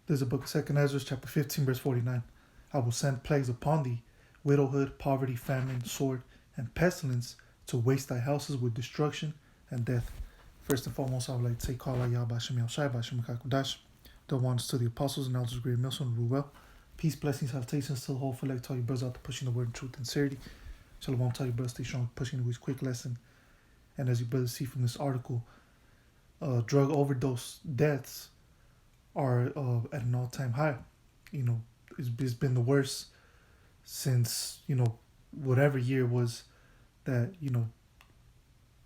There's a book of 2nd Ezra, chapter 15, verse 49. I will send plagues upon thee, widowhood, poverty, famine, sword, and pestilence, to waste thy houses with destruction and death. First and foremost, I would like to say, Kala Yah Bashem Yahushai Bashem Kakudash. The ones to the apostles and elders, great Milson, and rule well. Peace, blessings, salutations to the whole for like tell you brothers out to pushing the word in truth and sincerity. Shalom, tell you brothers stay strong, pushing the quick lesson. And as you brothers see from this article, drug overdose deaths are at an all-time high. It's been the worst since whatever year was that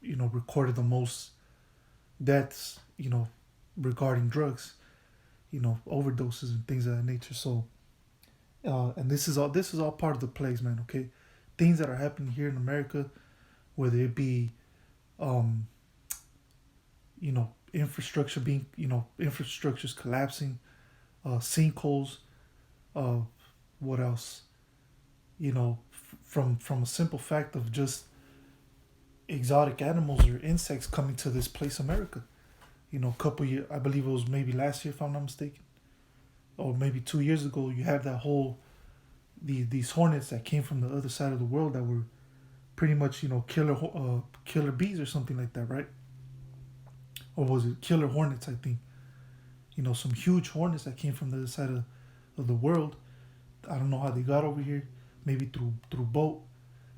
recorded the most deaths regarding drugs, overdoses and things of that nature. So and this is all part of the plagues, man. Okay, things that are happening here in America, whether it be infrastructure being infrastructure's collapsing, sinkholes, what else, from a simple fact of just exotic animals or insects coming to this place America. A couple years, I believe it was maybe last year if I'm not mistaken, or maybe 2 years ago, you have that whole these hornets that came from the other side of the world that were pretty much killer bees or something like that, right? Or was it killer hornets? I think some huge hornets that came from the other side of the world. I don't know how they got over here. Maybe through boat.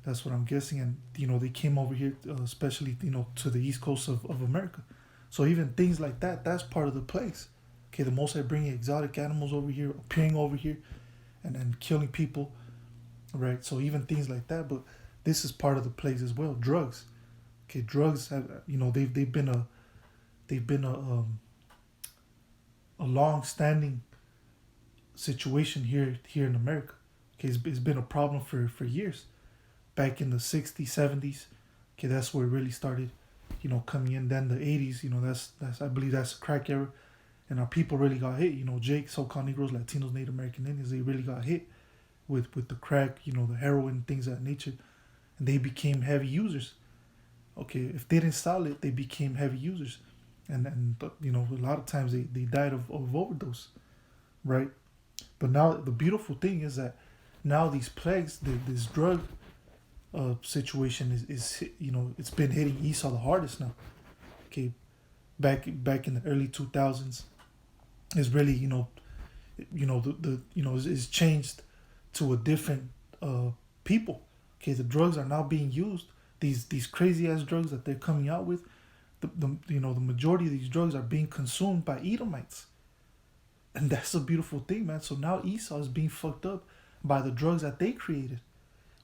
That's what I'm guessing. And they came over here, especially to the east coast of America. So even things like that, that's part of the plagues. Okay, the Most High bringing exotic animals over here, appearing over here, and killing people, right? So even things like that, but this is part of the plagues as well. Drugs, okay, drugs have they've been a long-standing situation here in America. Okay, it's been a problem for years. Back in the 60s, 70s, okay, that's where it really started, coming in. Then the 80s, that's I believe that's the crack era. And our people really got hit. Jake, so-called Negroes, Latinos, Native American Indians, they really got hit with the crack, the heroin, things of that nature. And they became heavy users. Okay, if they didn't sell it, they became heavy users. And a lot of times they died of overdose, right? But now the beautiful thing is that now these plagues, this drug situation is it's been hitting Esau the hardest now. Okay, back in the early 2000s, is really is changed to a different people. Okay, the drugs are now being used. These crazy ass drugs that they're coming out with, the majority of these drugs are being consumed by Edomites, and that's a beautiful thing, man. So now Esau is being fucked up by the drugs that they created,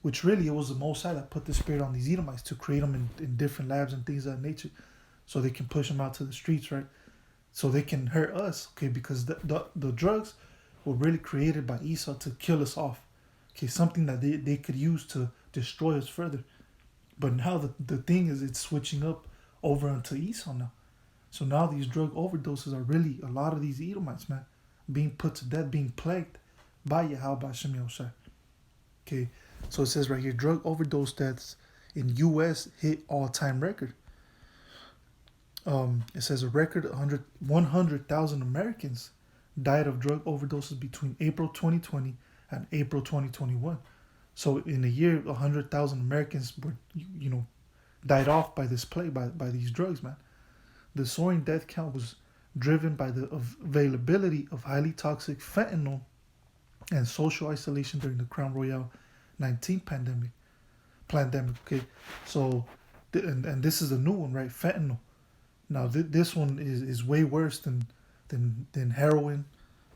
which really it was the Most High that put the spirit on these Edomites to create them in different labs and things of that nature, so they can push them out to the streets, right? So they can hurt us, okay? Because the drugs were really created by Esau to kill us off, okay? Something that they could use to destroy us further. But now the thing is, it's switching up over onto Esau now. So now these drug overdoses are really a lot of these Edomites, man, being put to death, being plagued by Yahweh Hashem Yahushai. Okay, so it says right here, drug overdose deaths in U.S. hit all-time record. It says a record 100,000 Americans died of drug overdoses between April 2020 and April 2021. So in a year, 100,000 Americans were, died off by this plague, by these drugs, man. The soaring death count was driven by the availability of highly toxic fentanyl and social isolation during the Crown Royal 19 pandemic. Okay, so and this is a new one, right? Fentanyl. Now this one is way worse than heroin,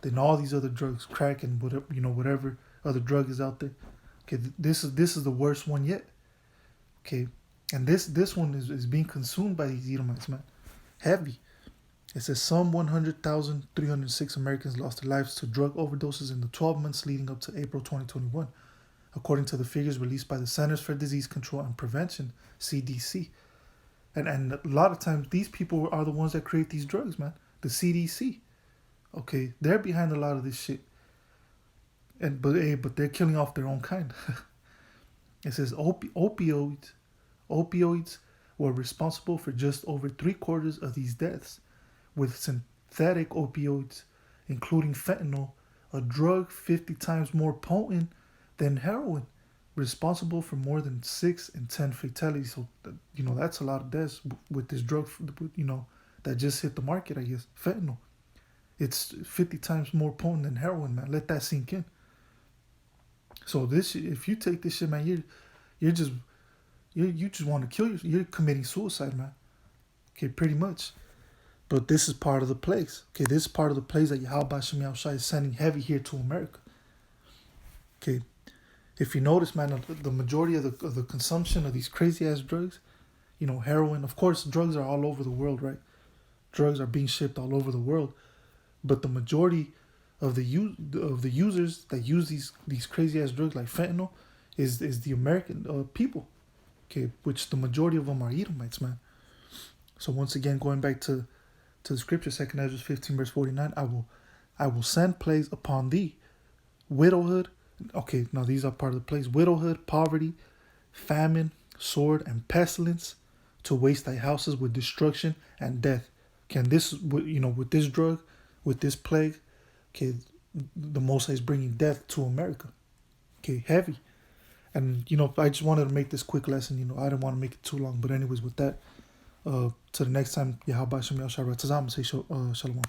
than all these other drugs, crack and whatever other drug is out there. Okay, this is the worst one yet. Okay, and this one is being consumed by these Edomites, man. Heavy. It says some 100,306 Americans lost their lives to drug overdoses in the 12 months leading up to April 2021, according to the figures released by the Centers for Disease Control and Prevention, CDC. And a lot of times these people are the ones that create these drugs, man. The CDC. Okay, they're behind a lot of this shit. But they're killing off their own kind. It says opioids were responsible for just over 3/4 of these deaths, with synthetic opioids including fentanyl, a drug 50 times more potent than heroin, responsible for more than 6 in 10 fatalities. So, that's a lot of deaths with this drug, that just hit the market, I guess. Fentanyl. It's 50 times more potent than heroin, man. Let that sink in. So if you take this shit, man, you're just you just want to kill yourself. You're committing suicide, man. Okay, pretty much. But this is part of the plagues. Okay, this is part of the plagues that Yahweh Shem Yahushua is sending heavy here to America. Okay, if you notice, man, the majority of the consumption of these crazy ass drugs, heroin. Of course, drugs are all over the world, right? Drugs are being shipped all over the world, but the majority of the users that use these crazy ass drugs like fentanyl is the American people. Okay, which the majority of them are Edomites, man. So once again, going back to the scripture, 2 Ezra 15 verse 49, I will send plagues upon thee, widowhood. Okay, now these are part of the plagues: widowhood, poverty, famine, sword, and pestilence, to waste thy houses with destruction and death. Okay, and this, with this drug, with this plague, okay, the Most High is bringing death to America. Okay, heavy. And, I just wanted to make this quick lesson. I didn't want to make it too long. But anyways, with that, to the next time, Yahweh Shem Yahshua Ratazam, say shalom.